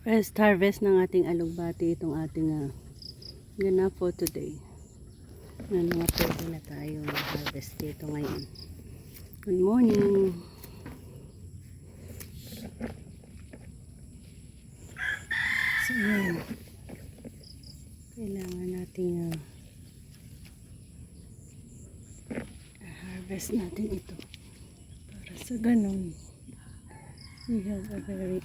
First harvest ng ating alugbati, itong ating ganap for today. Na mga pwede na tayo harvest dito ngayon. Good morning! So yan, kailangan natin harvest natin ito para sa ganun we have a very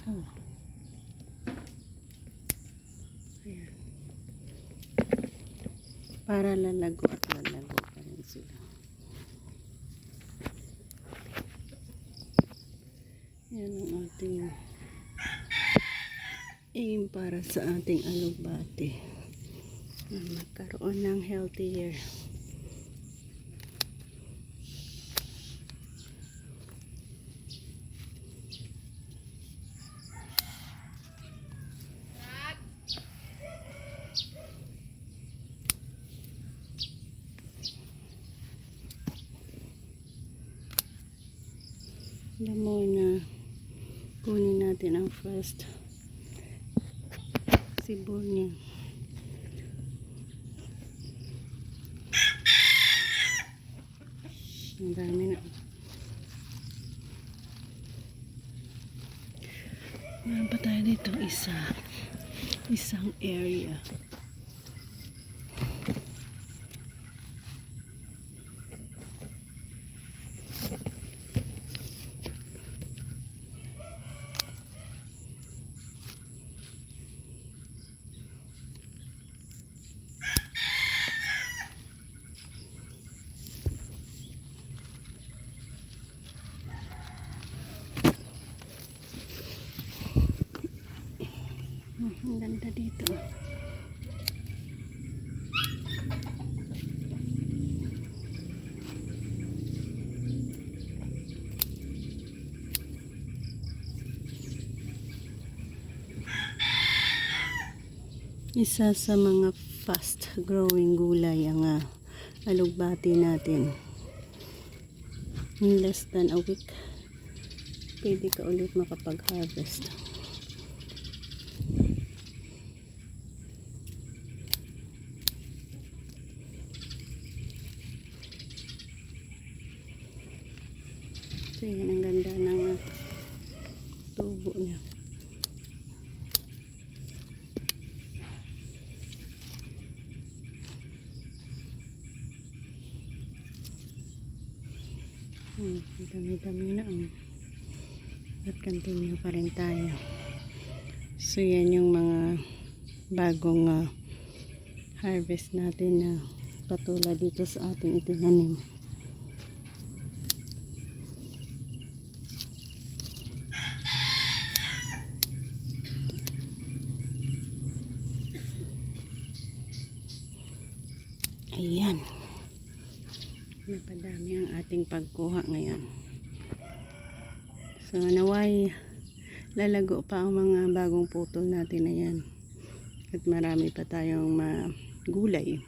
ayan, para lalago at lalago pa rin sila. Yan ang ating aim para sa ating alugbati na magkaroon ng healthier. Alam mo na kunin natin ang first sibol niya. Ang dami na. Meron pa tayo dito isang area. Ang ganda dito. Isa sa mga fast growing gulay ang alugbati natin. In less than a week pwede ka ulit makapag-harvest. So yan, ang ganda ng tubo niya. Dami-dami na at continue pa rin tayo. So yan yung mga bagong harvest natin na patulad dito sa ating itinanim. Ayan, napadami ang ating pagkuha ngayon. So naway lalago pa ang mga bagong putol natin na yan at marami pa tayong gulay.